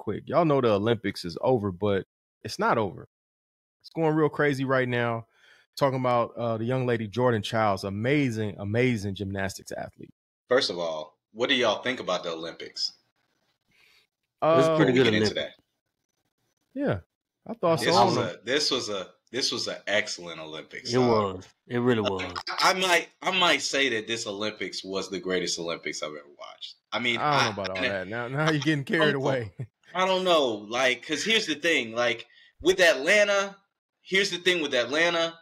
quick. Y'all know the Olympics is over, but it's not over. It's going real crazy right now. Talking about the young lady Jordan Chiles, amazing gymnastics athlete. First of all, what do y'all think about the Olympics? It was pretty good. Get into that. Yeah, I thought This was an excellent Olympics. It was. It really was. I might say that this Olympics was the greatest Olympics I've ever watched. I mean, I don't know about all that. Now you're getting carried away. I don't know, like, because here's the thing, like with Atlanta. Here's the thing with Atlanta.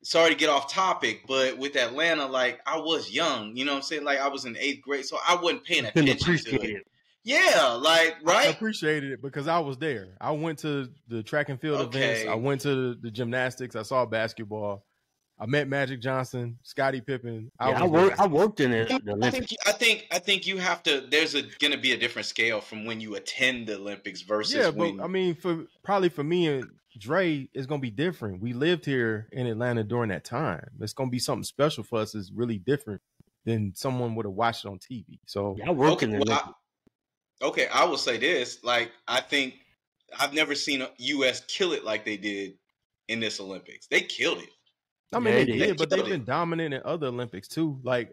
Sorry to get off topic, but with Atlanta, like I was young, you know what I'm saying? Like I was in 8th grade, so I wasn't paying attention to it. Yeah, like, right? I appreciated it because I was there. I went to the track and field events. I went to the gymnastics. I saw basketball. I met Magic Johnson, Scottie Pippen. I worked in it. I think you have to. There's going to be a different scale from when you attend the Olympics versus when. But I mean, for me and Dre, it's going to be different. We lived here in Atlanta during that time. It's going to be something special for us. It's really different than someone would have watched it on TV. So I work in it. Okay, I will say this. Like, I think I've never seen a U.S. kill it like they did in this Olympics. They killed it. I mean, they did, but they've been dominant in other Olympics too. Like,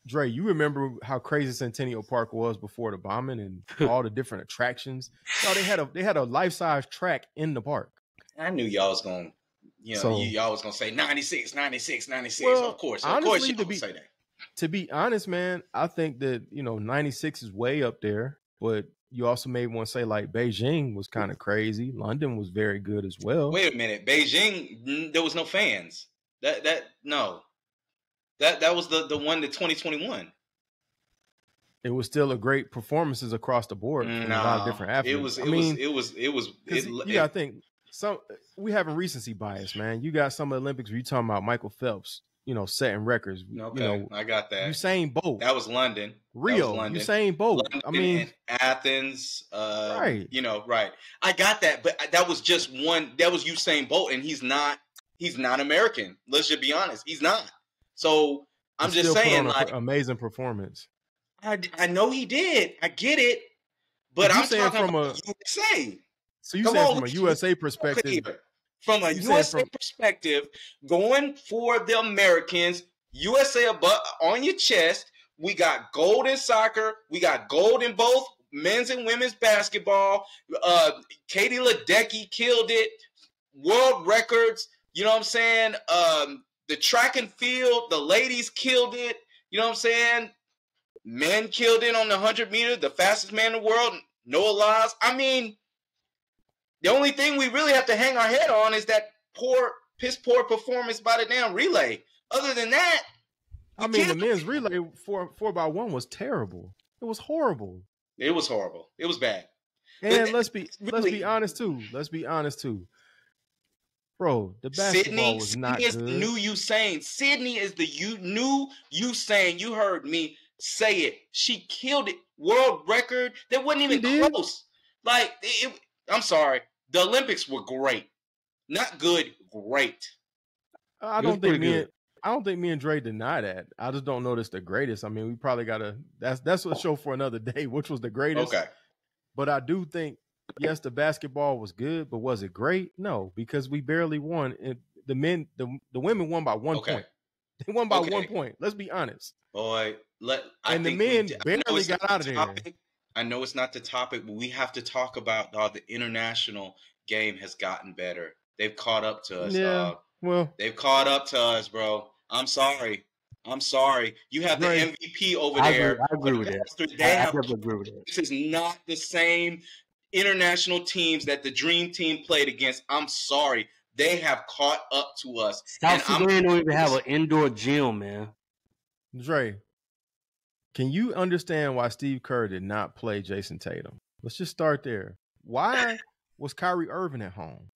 Dre, you remember how crazy Centennial Park was before the bombing and all the different attractions? No, they had a life-size track in the park. I knew y'all was going, y'all was going to say 96, 96, 96. Well, of course y'all would say that. To be honest, man, I think that, 96 is way up there, but you also may want to say like Beijing was kind of crazy. London was very good as well. Wait a minute. Beijing, there was no fans. That was the one, the 2021. It was still a great performances across the board from a lot of different athletes. I think we having recency bias, man. You got some Olympics where you talking about Michael Phelps, setting records. Okay, I got that. Usain Bolt. That was London. Rio. Usain Bolt. London, Athens. Right. Right. I got that, but that was just one. That was Usain Bolt, and he's not American. Let's just be honest. He's not. So I'm just saying, like, amazing performance. I know he did. I get it, but I'm saying from a USA. So you saying from a USA perspective? From a USA perspective, going for the Americans, USA on your chest. We got gold in soccer. We got gold in both men's and women's basketball. Katie Ledecky killed it. World records. You know what I'm saying? The track and field, the ladies killed it. You know what I'm saying? Men killed it on the 100 meter. The fastest man in the world, Noah Lyles. I mean, the only thing we really have to hang our head on is that piss poor performance by the damn relay. Other than that, the men's relay 4x1 was terrible. It was horrible. It was horrible. It was bad. And let's be honest too. Bro, the basketball was not good. Sydney is the new Usain. Sydney is the new Usain. You heard me say it. She killed it. World record. That wasn't even close. Like, I'm sorry. The Olympics were great. Not good, great. I don't think me and Dre deny that. I just don't know that's the greatest. I mean, we probably gotta that's a show for another day, which was the greatest. Okay. But I do think, yes, the basketball was good, but was it great? No, because we barely won. The women won by 1 point. They won by 1 point. Let's be honest. Boy, the men barely got out of there. I know it's not the topic, but we have to talk about how the international game has gotten better. They've caught up to us. Yeah, they've caught up to us, bro. I'm sorry. You have the MVP over there. I agree with that. I agree with that. This is not the same international teams that the Dream Team played against. I'm sorry. They have caught up to us. South Sudan don't even have an indoor gym, man. Dre, can you understand why Steve Kerr did not play Jason Tatum? Let's just start there. Why was Kyrie Irving at home?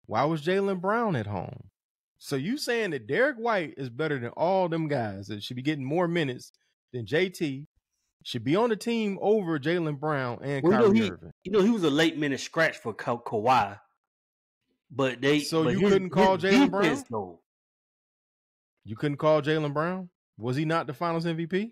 Why was Jaylen Brown at home? So you saying that Derek White is better than all them guys that should be getting more minutes than JT, should be on the team over Jaylen Brown and Kyrie Irving? He was a late minute scratch for Kawhi. But you couldn't call Jaylen Brown? Though. You couldn't call Jaylen Brown? Was he not the Finals MVP?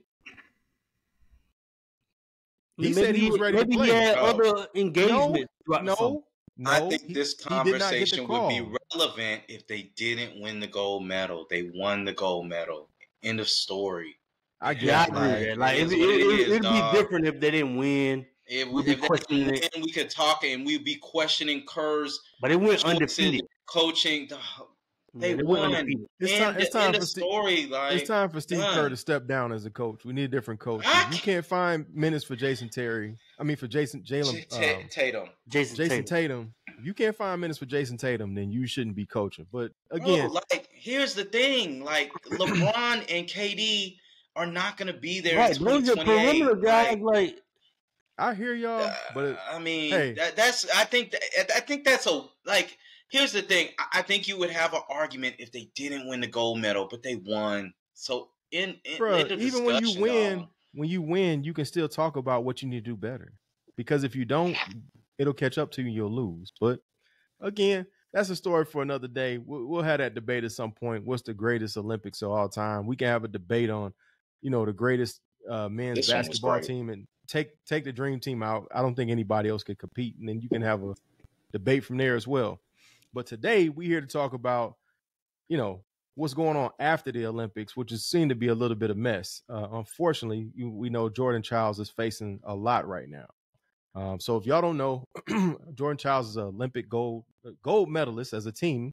He said he was ready to play. Maybe he had other engagements. No. I think this conversation would be call. relevant if they didn't win the gold medal. They won the gold medal. End of story. I agree with that. Like it'd be different if they didn't win. If they didn't win, we could talk and we'd be questioning Kerr's. But it went undefeated. Coaching. They won. It's time for story. It's time for Steve Kerr to step down as a coach. We need a different coach. You can't find minutes for Jason Tatum. Jason Tatum. If you can't find minutes for Jason Tatum, then you shouldn't be coaching. But again, here's the thing: LeBron and KD are not going to be there in 2028. Perimeter guys, I hear y'all, but I think that's here's the thing. I think you would have an argument if they didn't win the gold medal, but they won. So even when you win, you can still talk about what you need to do better. Because if you don't, it'll catch up to you and you'll lose. But again, that's a story for another day. We'll have that debate at some point. What's the greatest Olympics of all time? We can have a debate on, the greatest men's basketball team and take the dream team out. I don't think anybody else could compete. And then you can have a debate from there as well. But today we're here to talk about, what's going on after the Olympics, which is seen to be a little bit of mess. Unfortunately, we know Jordan Chiles is facing a lot right now. So if y'all don't know, Jordan Chiles is an Olympic gold medalist as a team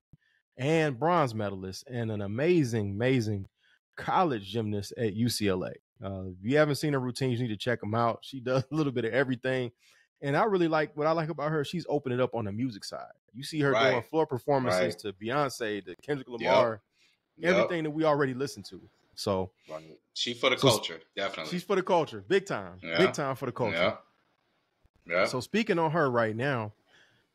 and bronze medalist and an amazing college gymnast at UCLA. If you haven't seen her routines, you need to check them out. She does a little bit of everything. And what I like about her, she's opened it up on the music side. You see her doing floor performances to Beyonce, to Kendrick Lamar, everything that we already listened to. So she's for the culture, definitely. She's for the culture, big time. Yeah. Big time for the culture. Yeah. So speaking on her right now,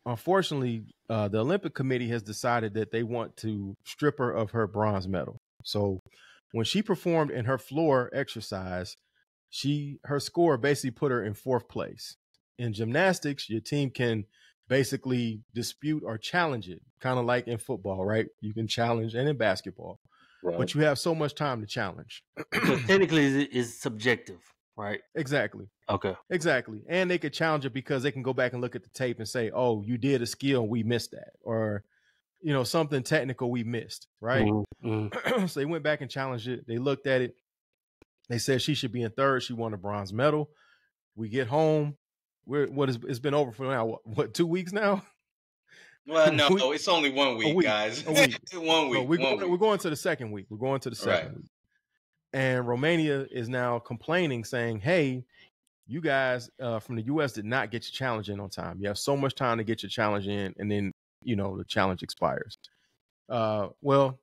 unfortunately, the Olympic Committee has decided that they want to strip her of her bronze medal. So when she performed in her floor exercise, her score basically put her in 4th place. In gymnastics, your team can basically dispute or challenge it, kind of like in football, right? You can challenge, and in basketball, but you have so much time to challenge. So technically, it's subjective, right? Exactly. Okay. Exactly. And they could challenge it because they can go back and look at the tape and say, oh, you did a skill and we missed that. Or, something technical we missed, right? Mm-hmm. So they went back and challenged it. They looked at it. They said she should be in 3rd. She won a bronze medal. We get home. It's been over for now, 2 weeks now? Well, no, it's only 1 week, guys. A week. 1 week. We're going to the second week. We're going to the second week. And Romania is now complaining, saying, hey, you guys from the U.S. did not get your challenge in on time. You have so much time to get your challenge in, and then, the challenge expires. Well,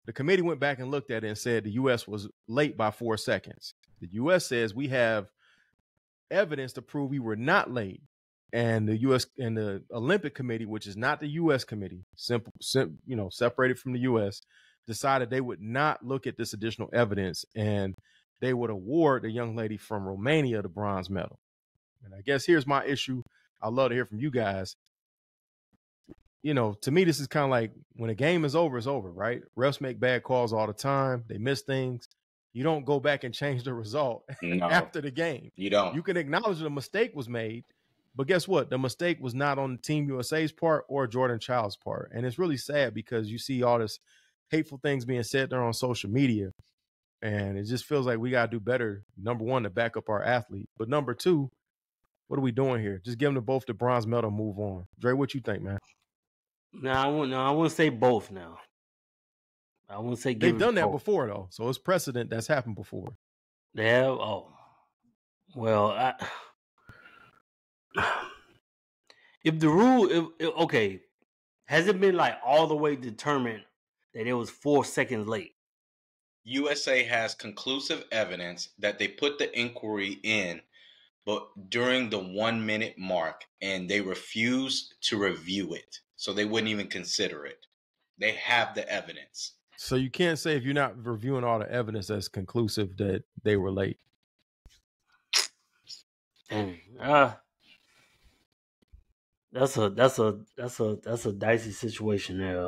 the committee went back and looked at it and said the U.S. was late by 4 seconds. The U.S. says we have evidence to prove we were not late. And the U.S. and the Olympic Committee, which is not the U.S. committee, separated from the U.S., decided they would not look at this additional evidence and they would award the young lady from Romania the bronze medal. And I guess here's my issue. I'd love to hear from you guys. To me, this is kind of like when a game is over, it's over, right? Refs make bad calls all the time. They miss things. You don't go back and change the result after the game. You don't. You can acknowledge that a mistake was made, but guess what? The mistake was not on Team USA's part or Jordan Chiles' part. And it's really sad because you see all this hateful things being said there on social media. And it just feels like we got to do better, number one, to back up our athlete. But number two, what are we doing here? Just give them both the bronze medal and move on. Dre, what you think, man? No, I wouldn't say both now. I wouldn't say they've done that before, though. So it's precedent that's happened before. Yeah. Oh, well, if the rule, okay, has it been like all the way determined that it was 4 seconds late? USA has conclusive evidence that they put the inquiry in, but during the 1 minute mark, and they refused to review it. So they wouldn't even consider it. They have the evidence. So you can't say if you're not reviewing all the evidence that's conclusive that they were late. That's a dicey situation there.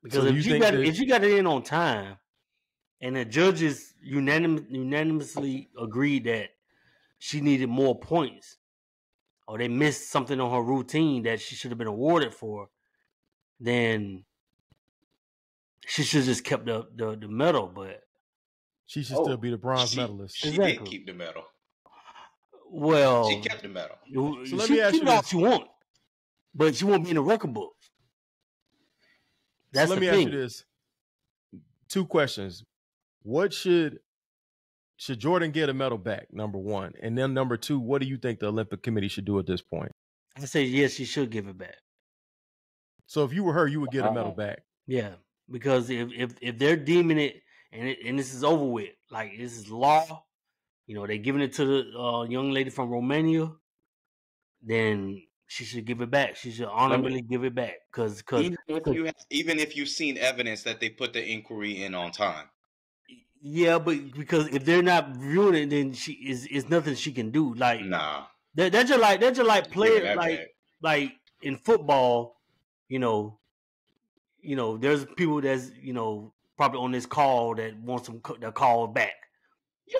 Because so if you got it in on time, and the judges unanimously agreed that she needed more points, or they missed something on her routine that she should have been awarded for, then she should have just kept the medal. But she should still be the bronze medalist. She did keep the medal. Well, she kept the medal. So let me ask you this: she won't, but she won't be in the record book. That's so let me ask you this: 2 questions. What should Jordan get a medal back? Number 1, and then number 2, what do you think the Olympic Committee should do at this point? I say yes, she should give it back. So if you were her, you would get a medal back. Yeah, because if they're deeming it and this is over with, like this is law, they're giving it to the young lady from Romania, then she should give it back. She should honorably give it back. Because even if you've seen evidence that they put the inquiry in on time. Yeah, but because if they're not viewing it, then she is nothing she can do. Like nah, they're just like players like in football. There's people that's probably on this call that wants the call back.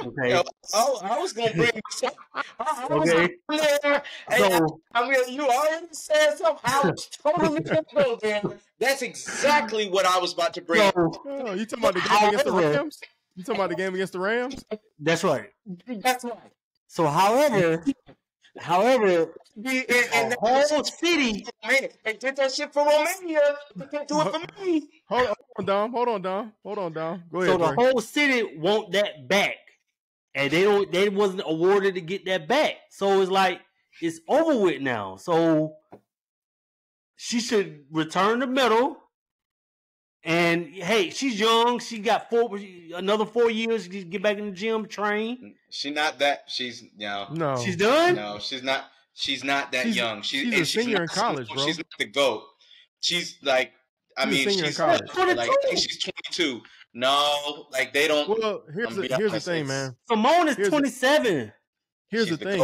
Okay. I was gonna bring this up. Okay. So you already said something. I was totally gonna go there. That's exactly what I was about to bring up. You talking about the game against the Rams? You talking about the game against the Rams? That's right. That's right. So, however, the whole city, they did that shit for Romania. They can't do it for me. Hold on, Dom. Go ahead. So the whole city want that back, and they wasn't awarded to get that back. So it's like it's over with now. So she should return the medal. And hey, she's young. She got another 4 years to get back in the gym, train. She's not that. She's no. She's done. No, she's not. She's not that young. She's a senior in college, bro. She's not the GOAT. She's like, she's in college. Like, I think she's 22. No, like they don't. Well, here's the thing, man. Simone is 27. Here's the thing,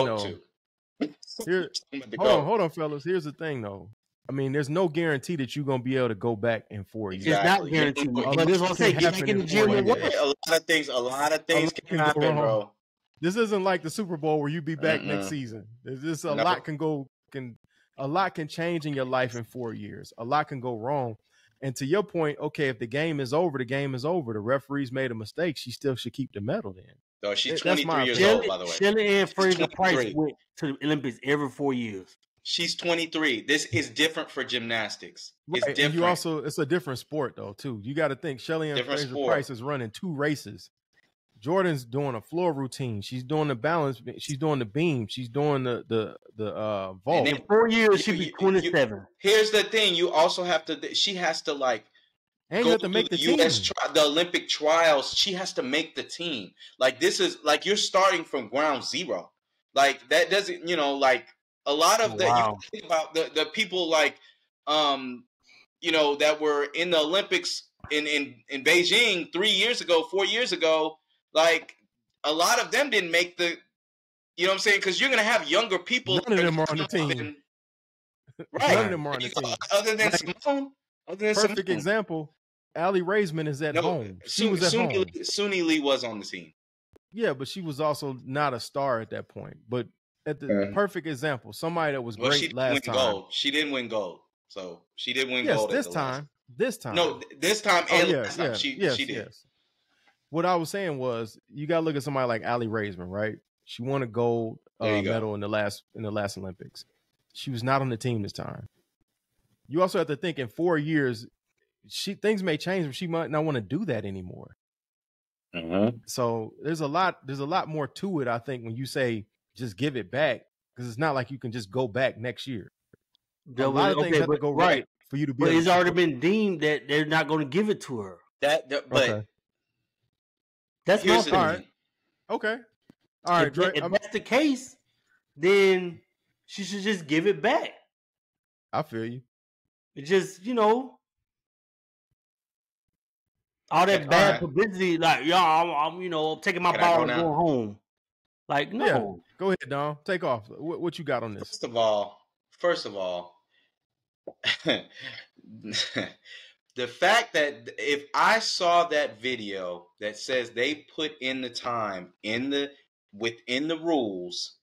though. Hold on, fellas. Here's the thing, though. I mean, there's no guarantee that you're gonna be able to go back in 4 years. It's not guaranteed. But this what I'm saying. Get back in the gym and work. A lot of things can happen, bro. This isn't like the Super Bowl where you be back next season. Lot can change in your life in 4 years. A lot can go wrong. And to your point, okay, if the game is over, the game is over. The referees made a mistake. She still should keep the medal then. No, she's 23 years old, by the way. Shelley and Fraser Price went to the Olympics every 4 years. She's 23. This is different for gymnastics. It's different. And it's a different sport though too. You got to think Shelley and Fraser Price is running 2 races. Jordan's doing a floor routine. She's doing the balance. She's doing the beam. She's doing the vault. And in 4 years, she'll be 27. Here's the thing: you also have to. She has to and you have to make the team. The Olympic trials. She has to make the team. Like this is like you're starting from ground zero. Like that doesn't. A lot of you think about the people that were in the Olympics in Beijing 3 years ago, 4 years ago. Like a lot of them didn't make the, you know what I'm saying? Because you're gonna have younger people. None of them are on the team. Right. None of them are on the team. Other than Simone. Perfect example. Allie Raisman is at home. She was at home. Suni Lee was on the team. Yeah, but she was also not a star at that point. But at the perfect example, somebody that was great last time. Gold. She didn't win gold. So she did win gold. This time. No, this time and last time she did. Yes. What I was saying was you gotta look at somebody like Allie Raisman, right? She won a gold medal in the last Olympics. She was not on the team this time. You also have to think in 4 years, things may change, but she might not want to do that anymore. So there's a lot more to it, I think, when you say just give it back, because it's not like you can just go back next year. A lot of things have to go right for you to be. But it's already been deemed that they're not going to give it to her. But that's my opinion. All right. Okay. All right. If that's the case, then she should just give it back. I feel you. It just, all that bad publicity, like, I'm taking my ball and going home. Like, no. Yeah. Go ahead, Dom. Take off. What you got on this? First of all, the fact that if I saw that video that says they put in the time in the within the rules,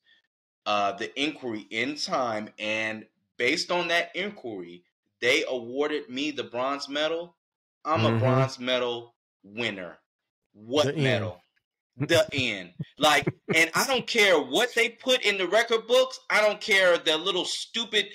the inquiry in time, and based on that inquiry, they awarded me the bronze medal. I'm a bronze medal winner. What medal? The end. Like, and I don't care what they put in the record books. I don't care the little stupid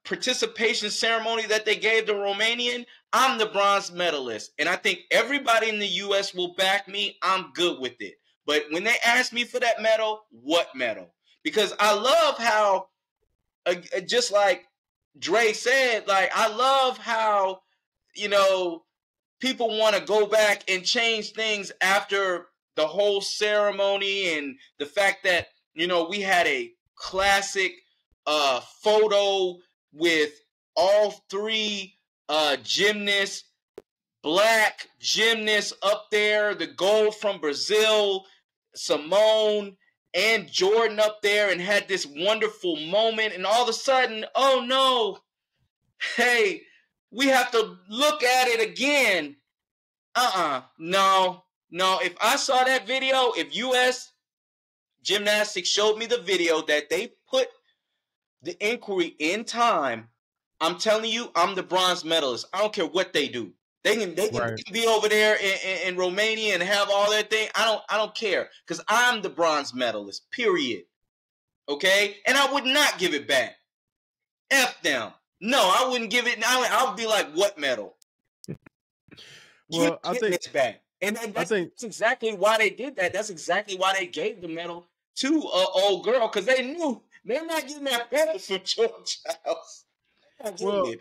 participation ceremony that they gave the Romanian. I'm the bronze medalist, and I think everybody in the U.S. will back me. I'm good with it. But when they ask me for that medal, what medal? Because I love how, just like Dre said, like, I love how, you know, people want to go back and change things after the whole ceremony, and the fact that, you know, we had a classic photo with all three gymnasts, black gymnasts up there, the gold from Brazil, Simone and Jordan up there, and had this wonderful moment, and all of a sudden, oh no, hey, we have to look at it again. No. If I saw that video, if U.S. Gymnastics showed me the video that they put the inquiry in time, I'm telling you, I'm the bronze medalist. I don't care what they do. They can be over there in Romania and have all their thing. I don't care, because I'm the bronze medalist. Period. Okay, and I would not give it back. F them. No, I wouldn't give it. I would be like, what medal? Well, I think it's back, and that's exactly why they did that. That's exactly why they gave the medal to old girl, because they knew they're not getting that medal from Jordan Chiles. Well,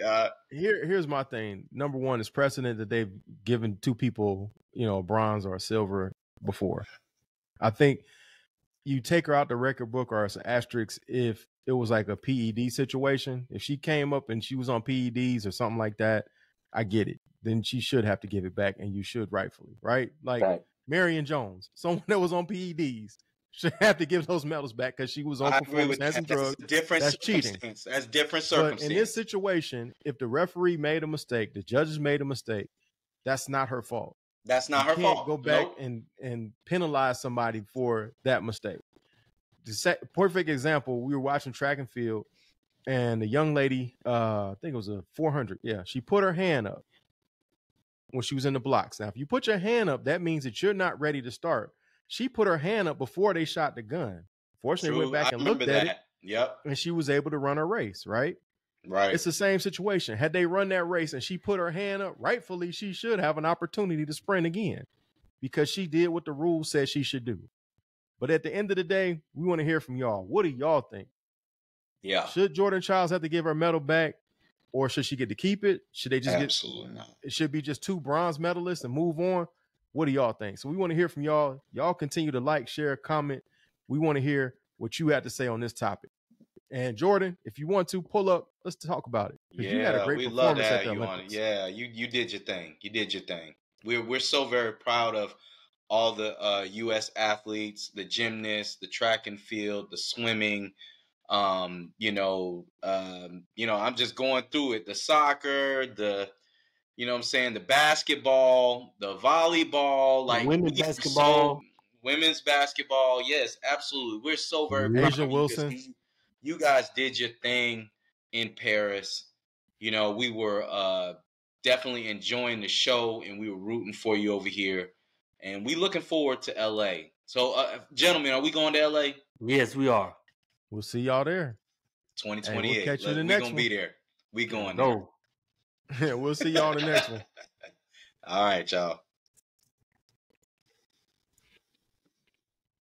here's my thing. Number one is precedent that they've given two people, you know, a bronze or a silver before. I think you take her out the record book, or it's an asterisk if it was like a PED situation. If she came up and she was on PEDs or something like that, I get it. Then she should have to give it back, and you should rightfully, right? Like Marion Jones, someone that was on PEDs, should have to give those medals back because she was on performance-enhancing drugs. That's cheating. That's different circumstance. But in this situation, if the referee made a mistake, the judges made a mistake, that's not her fault. That's not her fault. Go back and penalize somebody for that mistake. The perfect example, we were watching track and field, and the young lady, I think it was a 400. Yeah, she put her hand up when she was in the blocks. Now, if you put your hand up, that means that you're not ready to start. She put her hand up before they shot the gun. Fortunately, went back and looked at it. Yep. And she was able to run a race, right? Right. It's the same situation. Had they run that race and she put her hand up, rightfully, she should have an opportunity to sprint again, because she did what the rules said she should do. But at the end of the day, we want to hear from y'all. What do y'all think? Yeah. Should Jordan Chiles have to give her medal back, or should she get to keep it? Should they just Absolutely not. It should be just two bronze medalists and move on? What do y'all think? So we want to hear from y'all. Y'all continue to like, share, comment. We want to hear what you had to say on this topic. And Jordan, if you want to pull up, let's talk about it. Yeah, you had a great we performance love to at have the you on it. Olympics. Yeah, you did your thing. You did your thing. We're so very proud of all the U.S. athletes, the gymnasts, the track and field, the swimming. I'm just going through it. The soccer, the basketball, the volleyball, like women's basketball. Women's basketball, yes, absolutely. We're so very proud Asia of Wilson. You guys did your thing in Paris. You know, we were definitely enjoying the show, and we were rooting for you over here. And we looking forward to LA. So, gentlemen, are we going to LA? Yes, we are. We'll see y'all there. 2028. Hey, we'll catch you in the We're next going to one. be there. We going No. Yeah, we'll see y'all in the next one. All right, y'all.